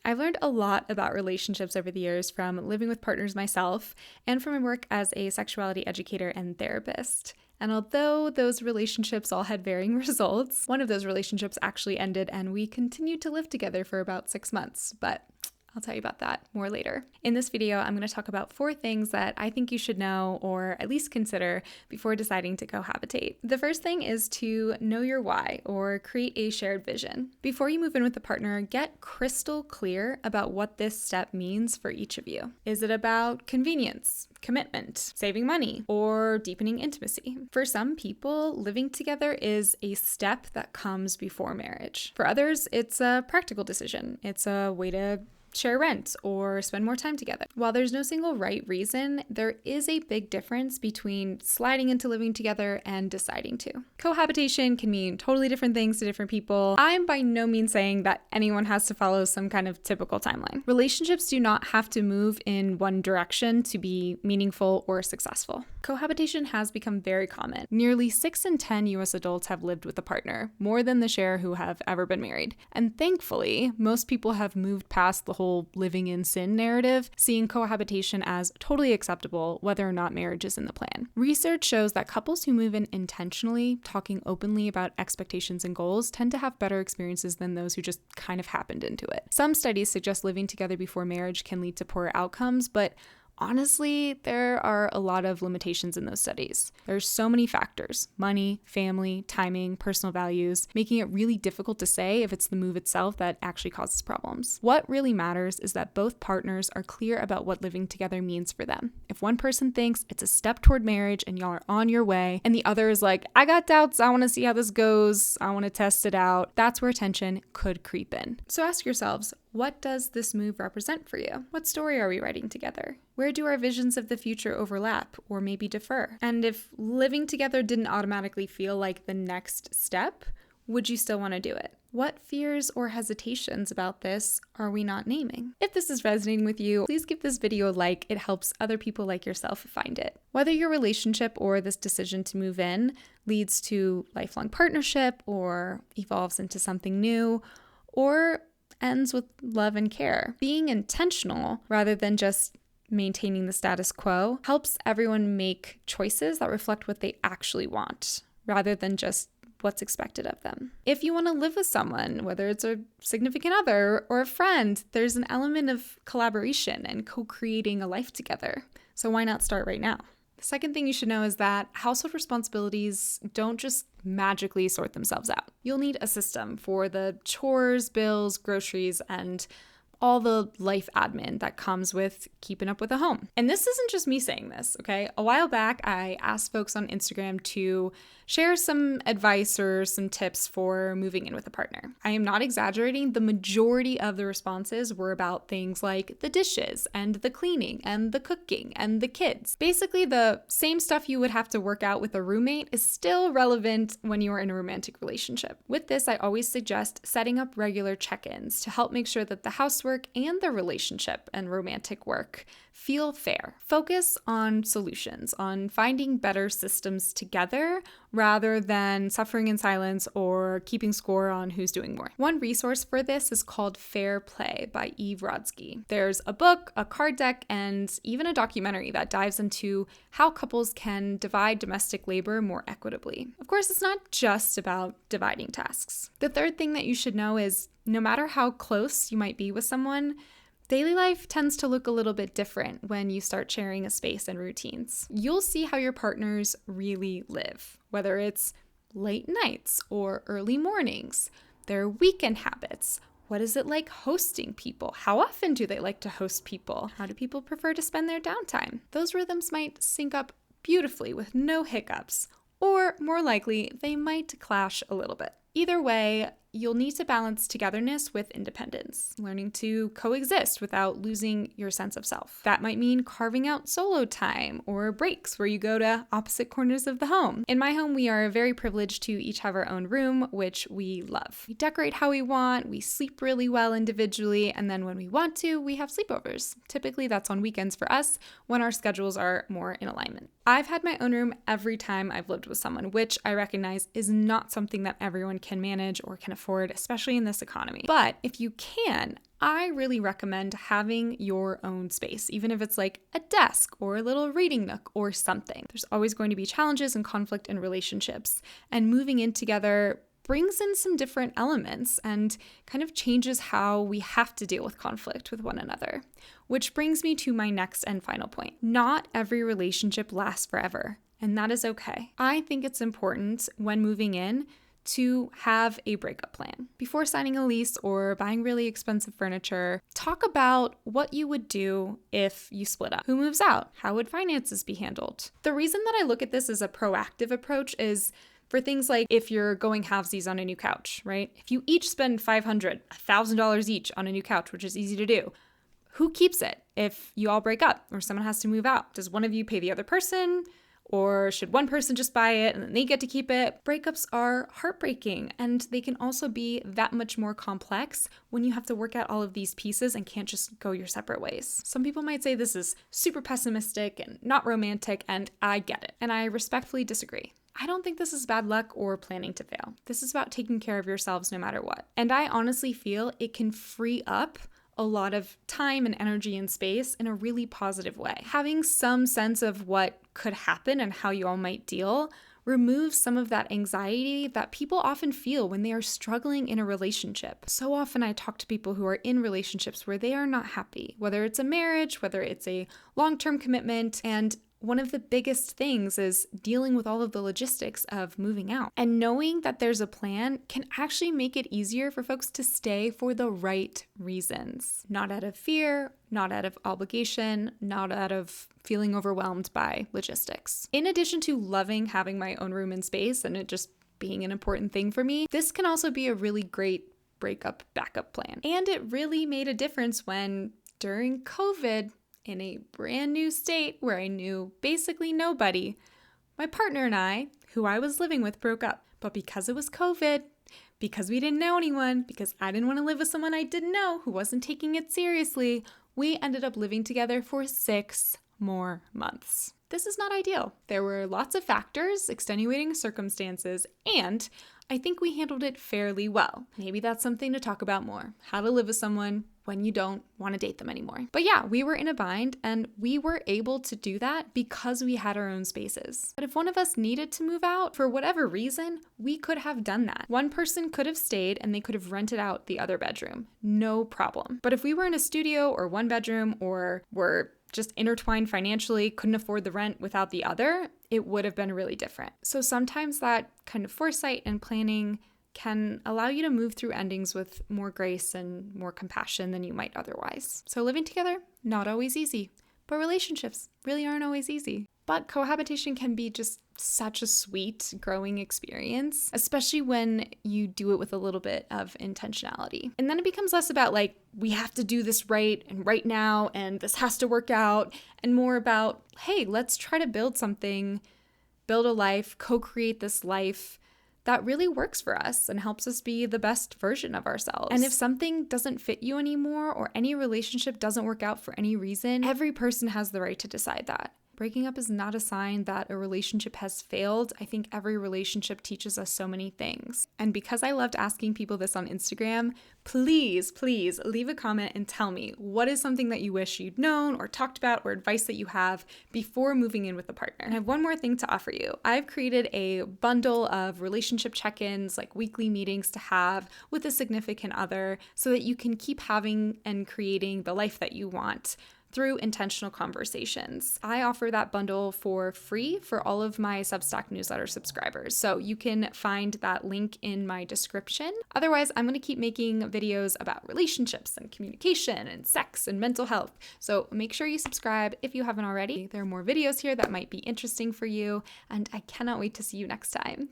I've learned a lot about relationships over the years from living with partners myself and from my work as a sexuality educator and therapist. And although those relationships all had varying results, one of those relationships actually ended and we continued to live together for about 6 months, but I'll tell you about that more later. In this video, I'm going to talk about 4 things that I think you should know or at least consider before deciding to cohabitate. The first thing is to know your why or create a shared vision. Before you move in with a partner, get crystal clear about what this step means for each of you. Is it about convenience, commitment, saving money, or deepening intimacy? For some people, living together is a step that comes before marriage. For others, it's a practical decision. It's a way to share rent or spend more time together. While there's no single right reason, there is a big difference between sliding into living together and deciding to. Cohabitation can mean totally different things to different people. I'm by no means saying that anyone has to follow some kind of typical timeline. Relationships do not have to move in one direction to be meaningful or successful. Cohabitation has become very common. Nearly 6 in 10 US adults have lived with a partner, more than the share who have ever been married. And thankfully, most people have moved past the whole living in sin narrative, seeing cohabitation as totally acceptable whether or not marriage is in the plan. Research shows that couples who move in intentionally, talking openly about expectations and goals, tend to have better experiences than those who just kind of happened into it. Some studies suggest living together before marriage can lead to poorer outcomes, but honestly, there are a lot of limitations in those studies. There's so many factors: money, family, timing, personal values, making it really difficult to say if it's the move itself that actually causes problems. What really matters is that both partners are clear about what living together means for them. If one person thinks it's a step toward marriage and y'all are on your way, and the other is like, I got doubts, I want to see how this goes, I want to test it out, that's where tension could creep in. So ask yourselves, what does this move represent for you? What story are we writing together? Where do our visions of the future overlap or maybe differ? And if living together didn't automatically feel like the next step, would you still want to do it? What fears or hesitations about this are we not naming? If this is resonating with you, please give this video a like. It helps other people like yourself find it. Whether your relationship or this decision to move in leads to lifelong partnership or evolves into something new, or ends with love and care, being intentional rather than just maintaining the status quo helps everyone make choices that reflect what they actually want rather than just what's expected of them. If you want to live with someone, whether it's a significant other or a friend, there's an element of collaboration and co-creating a life together. So why not start right now? The second thing you should know is that household responsibilities don't just magically sort themselves out. You'll need a system for the chores, bills, groceries, and all the life admin that comes with keeping up with a home. And this isn't just me saying this, okay? A while back, I asked folks on Instagram to share some advice or some tips for moving in with a partner. I am not exaggerating. The majority of the responses were about things like the dishes and the cleaning and the cooking and the kids. Basically, the same stuff you would have to work out with a roommate is still relevant when you are in a romantic relationship. With this, I always suggest setting up regular check-ins to help make sure that the housework and the relationship and romantic work feel fair. Focus on solutions, on finding better systems together rather than suffering in silence or keeping score on who's doing more. One resource for this is called Fair Play by Eve Rodsky. There's a book, a card deck, and even a documentary that dives into how couples can divide domestic labor more equitably. Of course, it's not just about dividing tasks. The third thing that you should know is no matter how close you might be with someone, daily life tends to look a little bit different when you start sharing a space and routines. You'll see how your partners really live, whether it's late nights or early mornings, their weekend habits. What is it like hosting people? How often do they like to host people? How do people prefer to spend their downtime? Those rhythms might sync up beautifully with no hiccups, or more likely, they might clash a little bit. Either way, you'll need to balance togetherness with independence, learning to coexist without losing your sense of self. That might mean carving out solo time or breaks where you go to opposite corners of the home. In my home, we are very privileged to each have our own room, which we love. We decorate how we want, we sleep really well individually, and then when we want to, we have sleepovers. Typically, that's on weekends for us when our schedules are more in alignment. I've had my own room every time I've lived with someone, which I recognize is not something that everyone can manage or can afford. afford, especially in this economy. But if you can, I really recommend having your own space, even if it's like a desk or a little reading nook or something. There's always going to be challenges and conflict in relationships, and moving in together brings in some different elements and kind of changes how we have to deal with conflict with one another. Which brings me to my next and final point. Not every relationship lasts forever, and that is okay. I think it's important when moving in to have a breakup plan. Before signing a lease or buying really expensive furniture, talk about what you would do if you split up. Who moves out? How would finances be handled? The reason that I look at this as a proactive approach is for things like if you're going halvesies on a new couch, right? If you each spend $500, $1,000 each on a new couch, which is easy to do, who keeps it if you all break up or someone has to move out? Does one of you pay the other person? Or should one person just buy it and then they get to keep it? Breakups are heartbreaking, and they can also be that much more complex when you have to work out all of these pieces and can't just go your separate ways. Some people might say this is super pessimistic and not romantic, and I get it. And I respectfully disagree. I don't think this is bad luck or planning to fail. This is about taking care of yourselves no matter what. And I honestly feel it can free up a lot of time and energy and space in a really positive way. Having some sense of what could happen and how you all might deal removes some of that anxiety that people often feel when they are struggling in a relationship. So often I talk to people who are in relationships where they are not happy, whether it's a marriage, whether it's a long-term commitment, and one of the biggest things is dealing with all of the logistics of moving out. And knowing that there's a plan can actually make it easier for folks to stay for the right reasons. Not out of fear, not out of obligation, not out of feeling overwhelmed by logistics. In addition to loving having my own room and space and it just being an important thing for me, this can also be a really great breakup backup plan. And it really made a difference when during COVID, in a brand new state where I knew basically nobody, my partner and I, who I was living with, broke up. But because it was COVID, because we didn't know anyone, because I didn't want to live with someone I didn't know who wasn't taking it seriously, we ended up living together for 6 more months. This is not ideal. There were lots of factors, extenuating circumstances, and I think we handled it fairly well. Maybe that's something to talk about more. How to live with someone when you don't want to date them anymore. But yeah, we were in a bind and we were able to do that because we had our own spaces. But if one of us needed to move out for whatever reason, we could have done that. One person could have stayed and they could have rented out the other bedroom. No problem. But if we were in a studio or one bedroom or were just intertwined financially, couldn't afford the rent without the other, it would have been really different. So sometimes that kind of foresight and planning can allow you to move through endings with more grace and more compassion than you might otherwise. So living together, not always easy, but relationships really aren't always easy. But cohabitation can be just such a sweet growing experience, especially when you do it with a little bit of intentionality. And then it becomes less about like, we have to do this right and right now, and this has to work out, and more about, hey, let's try to build something, build a life, co-create this life that really works for us and helps us be the best version of ourselves. And if something doesn't fit you anymore or any relationship doesn't work out for any reason, every person has the right to decide that. Breaking up is not a sign that a relationship has failed. I think every relationship teaches us so many things. And because I loved asking people this on Instagram, please leave a comment and tell me what is something that you wish you'd known or talked about or advice that you have before moving in with a partner. And I have one more thing to offer you. I've created a bundle of relationship check-ins, like weekly meetings to have with a significant other so that you can keep having and creating the life that you want through intentional conversations. I offer that bundle for free for all of my Substack newsletter subscribers. So you can find that link in my description. Otherwise, I'm going to keep making videos about relationships and communication and sex and mental health. So make sure you subscribe if you haven't already. There are more videos here that might be interesting for you, and I cannot wait to see you next time.